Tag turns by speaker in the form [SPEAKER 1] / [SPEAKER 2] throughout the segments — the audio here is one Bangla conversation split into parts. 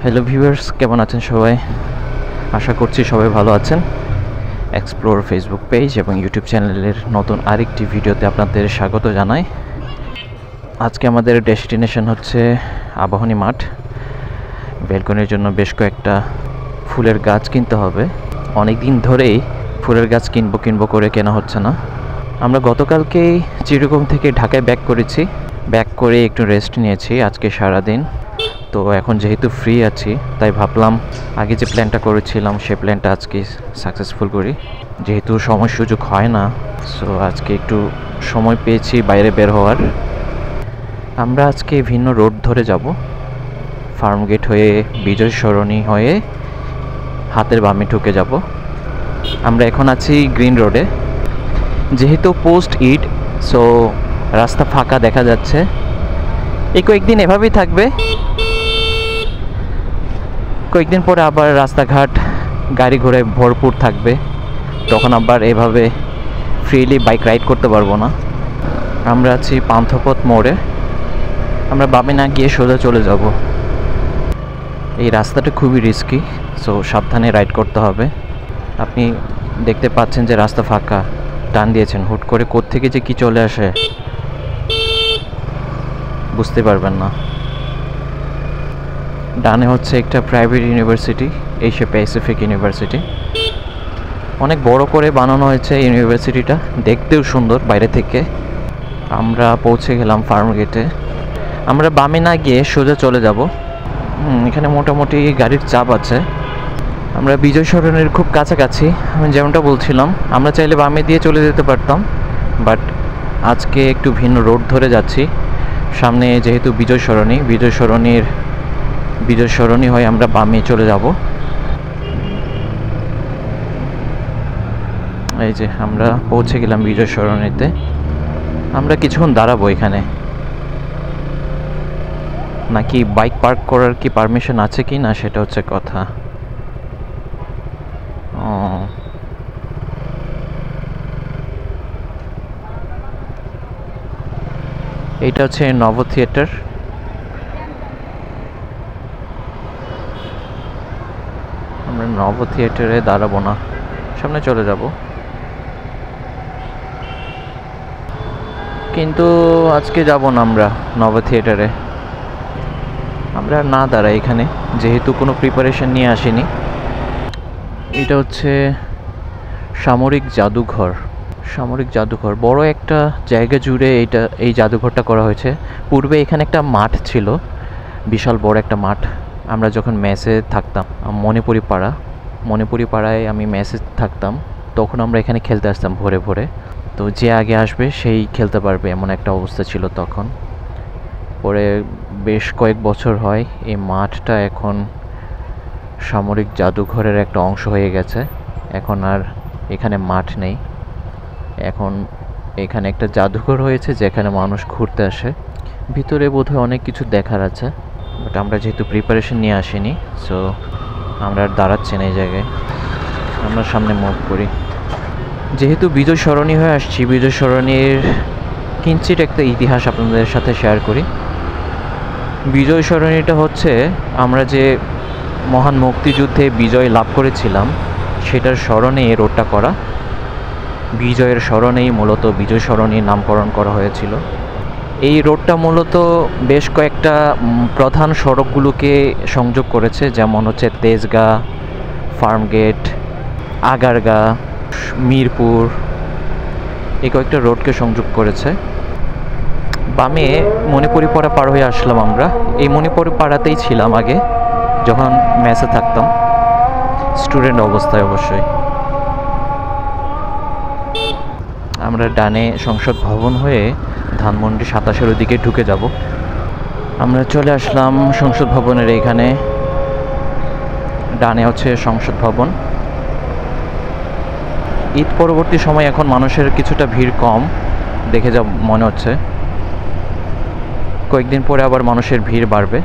[SPEAKER 1] হ্যালো ভিউয়ার্স, কেমন আছেন সবাই? আশা করছি সবাই ভালো আছেন। এক্সপ্লোর ফেসবুক পেজ এবং ইউটিউব চ্যানেলের নতুন আরেকটি ভিডিওতে আপনাদের স্বাগত জানাই। আজকে আমাদের ডেস্টিনেশন হচ্ছে আবাহনী মাঠ। ব্যালকনির জন্য বেশ কয়েকটা ফুলের গাছ কিনতে হবে। অনেক দিন ধরেই ফুলের গাছ কিনবো করে কেনা হচ্ছে না। আমরা গতকালকেই চিরকম থেকে ঢাকায় ব্যাক করেছি। ব্যাক করে একটু রেস্ট নিয়েছি আজকে সারাদিন। তো এখন যেহেতু ফ্রি আছি তাই ভাবলাম আগে যে প্ল্যানটা করেছিলাম সে প্ল্যানটা আজকে সাকসেসফুল করি। যেহেতু সময় সুযোগ হয় না, সো আজকে একটু সময় পেয়েছি বাইরে বের হওয়ার। আমরা আজকে ভিন্ন রোড ধরে যাব। ফার্মগেট হয়ে বিজয় সরণি হয়ে হাতের বামে ঢুকে যাব। আমরা এখন আছি গ্রিন রোডে। যেহেতু পোস্ট ঈদ, সো রাস্তা ফাঁকা দেখা যাচ্ছে। এই কয়েকদিন এভাবেই থাকবে। কয়েকদিন পরে আবার রাস্তাঘাট গাড়ি ঘোড়ায় ভরপুর থাকবে, তখন আবার এভাবে ফ্রিলি বাইক রাইড করতে পারবো না। আমরা আছি পান্থপথ মোড়ে। আমরা বামে না গিয়ে সোজা চলে যাব। এই রাস্তাটা খুবই রিস্কি, সো সাবধানে রাইড করতে হবে। আপনি দেখতে পাচ্ছেন যে রাস্তা ফাঁকা, টান দিয়েছেন, হুট করে কোত্থেকে যে কি চলে আসে বুঝতে পারবেন না। ডানে হচ্ছে একটা private university, Asia Pacific university. অনেক বড় করে বানানো হয়েছে ইউনিভার্সিটিটা, দেখতেও সুন্দর বাইরে থেকে। আমরা পৌঁছে গেলাম ফার্মগেটে। আমরা বামে না গিয়ে সোজা চলে যাব। এখানে মোটামুটি গাড়ির চাপ আছে। আমরা বিজয় সরণির খুব কাছাকাছি। আমি যেমনটা বলছিলাম, আমরা চাইলে বামে দিয়ে চলে যেতে পারতাম, বাট আজকে একটু ভিন্ন রোড ধরে যাচ্ছি। সামনে যেহেতু বিজয় সরণি হয়ে আমরা বামে চলে যাব। এই যে আমরা পৌঁছে গেলাম বিজয় সরণিতে। আমরা কিছুক্ষণ দাঁড়াবো এখানে। নাকি বাইক পার্ক করার কি পারমিশন আছে কি না সেটা হচ্ছে কথা। এইটা হচ্ছে নব থিয়েটার। আমরা নব থিয়েটারে দাঁড়াবো না, সামনে চলে যাব। কিন্তু আজকে যাব না আমরা নব থিয়েটারে। আমরা না দাঁড়াই এখানে, যেহেতু কোনো প্রিপারেশন নিয়ে আসিনি। এটা হচ্ছে সামরিক জাদুঘর। বড় একটা জায়গা জুড়ে এই জাদুঘরটা করা হয়েছে। পূর্বে এখানে একটা মাঠ ছিল, বিশাল বড় একটা মাঠ। আমরা যখন মেসে থাকতাম, মণিপুরি পাড়ায় আমি মেসে থাকতাম, তখন আমরা এখানে খেলতে আসতাম ভোরে ভোরে। তো যে আগে আসবে সেই খেলতে পারবে, এমন একটা অবস্থা ছিল তখন। পরে বেশ কয়েক বছর হয় এই মাঠটা এখন সামরিক জাদুঘরের একটা অংশ হয়ে গেছে। এখন আর এখানে মাঠ নেই, এখন এখানে একটা জাদুঘর হয়েছে যেখানে মানুষ ঘুরতে আসে। ভিতরে বোধহয় অনেক কিছু দেখার আছে, বাট আমরা যেহেতু প্রিপারেশন নিয়ে আসিনি, সো আমরা আর দাঁড়াচ্ছি না এই জায়গায়। আমরা সামনে মুভ করি। যেহেতু বিজয় সরণি হয়ে আসছি, বিজয় সরণির কিঞ্চিত একটা ইতিহাস আপনাদের সাথে শেয়ার করি। বিজয় সরণিটা হচ্ছে আমরা যে মহান মুক্তিযুদ্ধে বিজয় লাভ করেছিলাম সেটার স্মরণে এই রোডটা করা। বিজয়ের স্মরণেই মূলত বিজয় সরণির নামকরণ করা হয়েছিল। এই রোডটা মূলত বেশ কয়েকটা প্রধান সড়কগুলোকে সংযোগ করেছে, যেমন হচ্ছে তেজগাঁ, ফার্মগেট, আগারগাঁ, মিরপুর, এই কয়েকটা রোডকে সংযোগ করেছে। বামে মণিপুরি পাড়া পার হয়ে আসলাম আমরা। এই মণিপুরি পাড়াতেই ছিলাম আগে যখন মেসে থাকতাম, স্টুডেন্ট অবস্থায় অবশ্যই। আমরা ডানে সংসদ ভবন হয়ে ধানমন্ডি 27-এর দিকে ঢুকে যাব। আমরা চলে আসলাম সংসদ ভবনের এইখানে। ডানে হচ্ছে সংসদ ভবন। ঈদ পরবর্তী সময় এখন মানুষের কিছুটা ভিড় কম দেখে যা মনে হচ্ছে। কয়েকদিন পরে আবার মানুষের ভিড় বাড়বে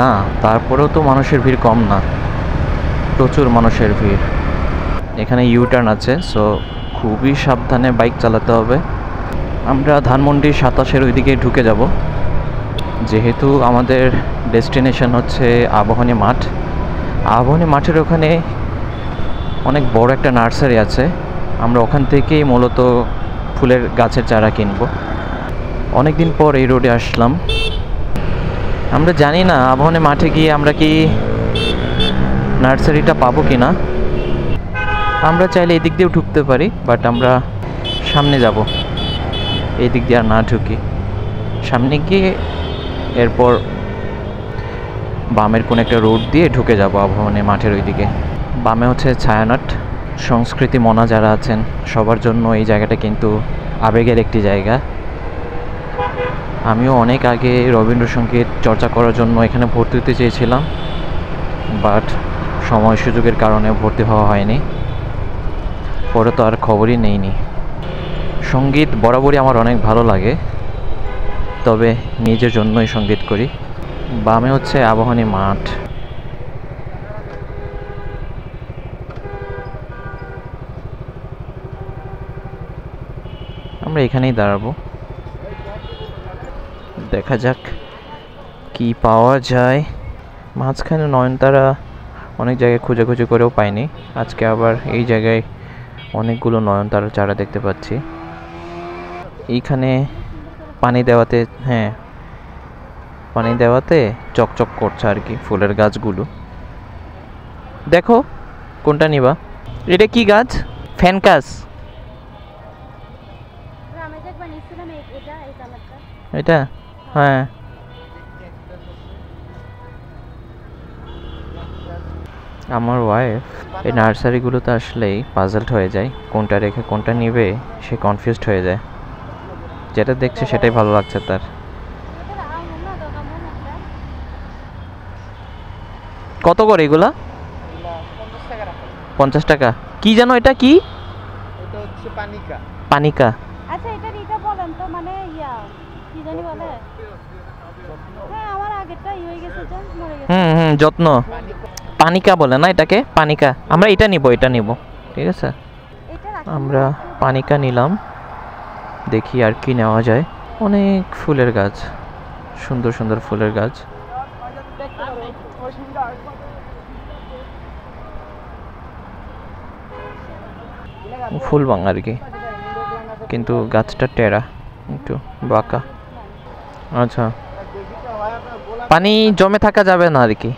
[SPEAKER 1] না, তারপরেও তো মানুষের ভিড় কম না, প্রচুর মানুষের ভিড়। এখানে ইউটার্ন আছে, সো খুবই সাবধানে বাইক চালাতে হবে। আমরা ধানমন্ডি 27-এর ওইদিকে ঢুকে যাব। যেহেতু আমাদের ডেস্টিনেশন হচ্ছে আবাহনী মাঠ, আবাহনী মাঠের ওখানে অনেক বড় একটা নার্সারি আছে, আমরা ওখান থেকেই মূলত ফুলের গাছের চারা কিনবো। অনেক দিন পর এই রোডে আসলাম। আমরা জানি না আবাহনী মাঠে গিয়ে আমরা কি নার্সারিটা পাবো কি না। আমরা চাইলে এই দিক দিয়েও ঢুকতে পারি, বাট আমরা সামনে যাব, এই দিক দিয়ে আর না ঢুকি, সামনে গিয়ে এরপর বামের কোন একটা রোড দিয়ে ঢুকে যাব আবাহনী মাঠের ওইদিকে। বামে হচ্ছে ছায়ানট। সংস্কৃতি মনা যারা আছেন সবার জন্য এই জায়গাটা কিন্তু আবেগের একটি জায়গা। আমিও অনেক আগে রবীন্দ্রসঙ্গীত চর্চা করার জন্য এখানে ভর্তি হতে চেয়েছিলাম, বাট সময় সুযোগের কারণে ভর্তি হওয়া হয়নি, পরে তো আর খবরই নেইনি। সঙ্গীত বরাবরই আমার অনেক ভালো লাগে, তবে নিজের জন্যই সঙ্গীত করি। বামে হচ্ছে আবাহনী মাঠ। আমরা এখানেই দাঁড়াবো, দেখা যাক কি পাওয়া যায়। মাঝখানে নয়নতারা অনেক জায়গায় খোঁজাখুঁজি করেও পাইনি, আজকে আবার এই জায়গায় অনেকগুলো নয়নতারার চারা দেখতে পাচ্ছি। এইখানে পানি দেওয়াতে, হ্যাঁ পানি দেওয়াতে চকচক করছে আর কি ফুলের গাছগুলো। দেখো কোনটা নিবা? এটা কি গাছ? ফ্যানকাস? এটা হ্যাঁ, আমার ওয়াইফ এই নার্সারিগুলোতে আসলেই পাজলড হয়ে যায়, কোনটা রেখে কোনটা নিবে সে কনফিউজড হয়ে যায়। যেটা দেখছে সেটাই ভালো লাগছে তার। কত করে এগুলা? 50 টাকা। কি জানো এটা কি?
[SPEAKER 2] এটা হচ্ছে পানিকা।
[SPEAKER 1] পানিকা?
[SPEAKER 3] আচ্ছা এটা রিটা বলেন তো, মানে কি জানি বলে? হ্যাঁ আমার আগেরটা হয়ে গেছে, যে মরে গেছে।
[SPEAKER 1] যত্ন। পানিকা বলে না এটাকে? পানিকা। আমরা এটা নিব, এটা নিব, ঠিক আছে আমরা পানিকা নিলাম। দেখি আর কি নেওয়া যায়। অনেক ফুলের গাছ, সুন্দর সুন্দর ফুলের গাছ। ফুল বাং আর কি, কিন্তু গাছটা টেরা, একটু বাঁকা। আচ্ছা, পানি জমে থাকা যাবে না আর কি।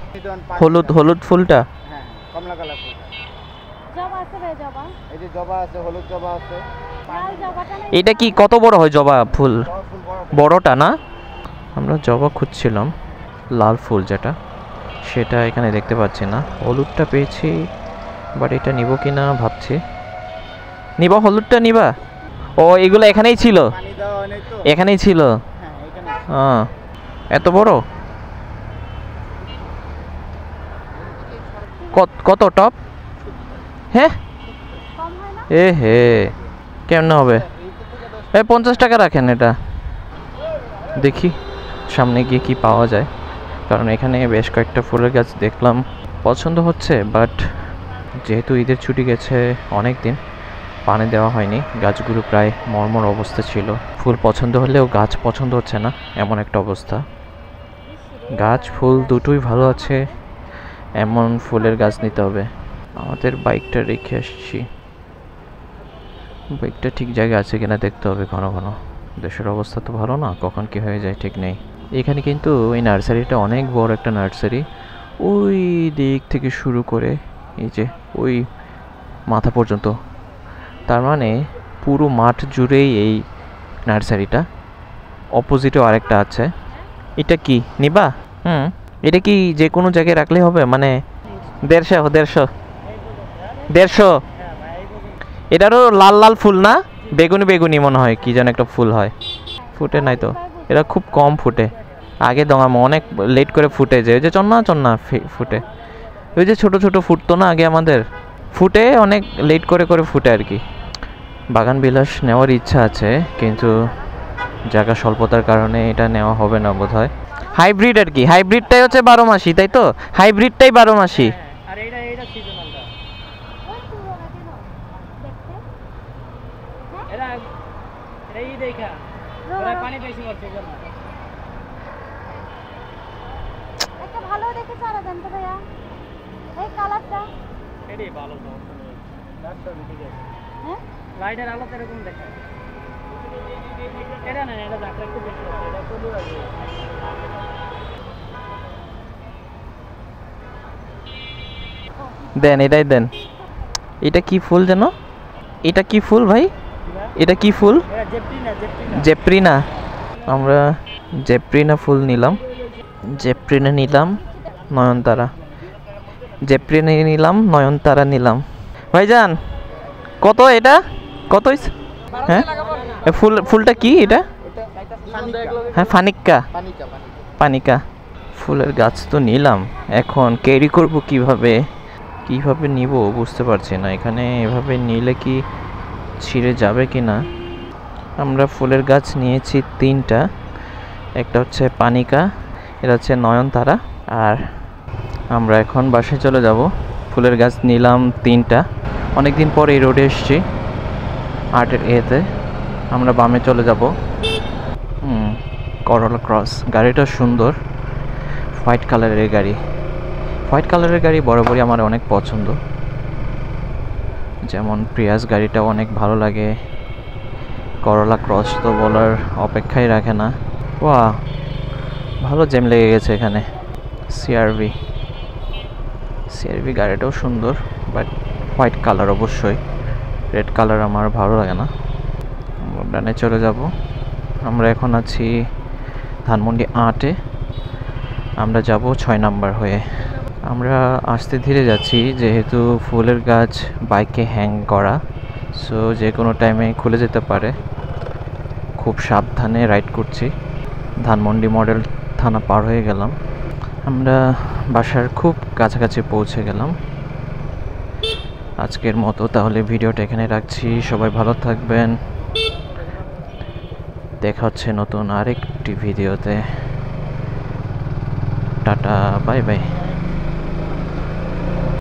[SPEAKER 1] হলুদ হলুদ ফুলটা,
[SPEAKER 2] হ্যাঁ কমলা কালার ফুল।
[SPEAKER 3] জবা আছে রে, জবা
[SPEAKER 2] এই যে জবা আছে, হলুদ জবা আছে।
[SPEAKER 3] লাল জবাটা না?
[SPEAKER 1] এটা কি কত বড় হয় জবা ফুল? বড়টা না? আমরা জবা খুঁজছিলাম, লাল ফুল যেটা, সেটা এখানে দেখতে পাচ্ছি না। হলুদটা পেয়েছি, বাট এটা নিব কি না ভাবছি। নিবা? হলুদটা নিবা? ও এগুলো এখানেই ছিল,
[SPEAKER 2] পানি দেওয়া হয় নাই তো।
[SPEAKER 1] এখানেই ছিল।
[SPEAKER 2] হ্যাঁ এখানে।
[SPEAKER 1] এত বড়? কত টপ? হ্যাঁ
[SPEAKER 3] কম হয় না?
[SPEAKER 1] এ হে, কেমনে হবে? 50 টাকা রাখেন এটা। দেখি সামনে গিয়ে কি পাওয়া যায়, কারণ এখানে বেশ কয়েকটা ফুলের গাছ দেখলাম, পছন্দ হচ্ছে, বাট যেহেতু ঈদের ছুটি গেছে অনেক দিন, পানি দেওয়া হয়নি, গাছগুলো প্রায় মরমর অবস্থা ছিল। ফুল পছন্দ হলেও গাছ পছন্দ হচ্ছে না, এমন একটা অবস্থা। গাছ ফুল দুটোই ভালো আছে, এমন ফুলের গাছ নিতে হবে। আমাদের বাইকটা রেখে আসছি, বাইকটা ঠিক জায়গায় আছে কিনা দেখতে হবে ঘন ঘন। দেশের অবস্থা তো ভালো না, কখন কি হয়ে যায় ঠিক নেই। এখানে কিন্তু এই নার্সারিটা অনেক বড় একটা নার্সারি, ওই দিক থেকে শুরু করে এই যে ওই মাথা পর্যন্ত, তার মানে পুরো মাঠ জুড়েই এই নার্সারিটা। অপোজিটেও আরেকটা আছে। এটা কি নিবা? এটা কি যে কোনো জায়গায় রাখলেই হবে? মানে 150 এটারও লাল লাল ফুল না, বেগুনি বেগুনি মনে হয়, কি যেন একটা ফুল হয়। ফুটে নাই তো, এটা খুব কম ফুটে। আগে দঙামো অনেক লেট করে ফুটে, যে ওই যে চন্না ফুটে, ওই যে ছোট ছোট ফুটতো না আগে আমাদের, ফুটে অনেক লেট করে করে ফুটে আর কি। বাগান বিলাস নেওয়ার ইচ্ছা আছে, কিন্তু জায়গা স্বল্পতার কারণে এটা নেওয়া হবে না বোধ হয়। হাইব্রিড আর কি, হাইব্রিডটাই হচ্ছে 12 মাসি, তাই তো? হাইব্রিডটাই 12 মাসি।
[SPEAKER 2] আর এইটা সিজনালটা।
[SPEAKER 3] ওই পুরো না কেন দেখতে?
[SPEAKER 2] এটা এই দেখা। ওরা পানি বেশি মারছে জন্য।
[SPEAKER 3] ভালো দেখে চারা দেন তো ভাইয়া এই কালারটা
[SPEAKER 2] এটাই ভালো সমস্যা নেই লাইটটা ঠিক আছে
[SPEAKER 3] হ্যাঁ
[SPEAKER 2] লাইটের আলোতে এরকম দেখায় এটা না এটা জায়গা একটু বেশি আছে এটা চলে যাবে
[SPEAKER 1] দেন এটাই দেন। এটা কি ফুল যেন? এটা কি ফুল ভাই? এটা কি ফুল?
[SPEAKER 2] এটা জেপ্রিনা
[SPEAKER 1] জেপ্রিনা। আমরা জেপ্রিনা ফুল নিলাম। জেপ্রিনা নিলাম, নয়নতারা। জেপ্রিনা নিলাম, নয়নতারা নিলাম। ভাইজান কত এটা? কত হইছে? হ্যাঁ ফুলটা কি এটা? হ্যাঁ ফানিক্কা। পানিকা ফুলের গাছ তো নিলাম, এখন ক্যারি করব কিভাবে নিব বুঝতে পারছি না। এখানে এভাবে নিলে কি ছিঁড়ে যাবে কি না। আমরা ফুলের গাছ নিয়েছি 3টা, একটা হচ্ছে পানিকা, এটা হচ্ছে নয়নতারা, আর আমরা এখন বাসায় চলে যাব। ফুলের গাছ নিলাম 3টা। অনেক দিন পরে এই রোডে এসেছি আর্টের এতে। আমরা বামে চলে যাব। করলা ক্রস, গাড়িটা সুন্দর, হোয়াইট কালারের গাড়ি। হোয়াইট কালারের গাড়ি বরাবরই আমার অনেক পছন্দ, যেমন প্রিয়াস গাড়িটাও অনেক ভালো লাগে। করলা ক্রস তো বলার অপেক্ষাই রাখে না। ওয়া ভালো জ্যাম লেগে গেছে এখানে। সিআরভি গাড়িটাও সুন্দর, বাট হোয়াইট কালার অবশ্যই, রেড কালার আমার ভালো লাগে না। ডানে চলে যাব। আমরা এখন আছি ধানমন্ডি 8-এ, আমরা যাব 6 নাম্বার হয়ে। আমরা আস্তে ধীরে যাচ্ছি যেহেতু ফুলের গাছ বাইকে হ্যাং করা, সো যে কোনো টাইমে খুলে যেতে পারে। খুব সাবধানে রাইড করছি। ধানমন্ডি মডেল থানা পার হয়ে গেলাম, আমরা বাসার খুব কাছাকাছি পৌঁছে গেলাম। আজকের মতো তাহলে ভিডিওটা এখানে রাখছি। সবাই ভালো থাকবেন, দেখা হচ্ছে নতুন আরেকটি ভিডিওতে। Tata, bye bye.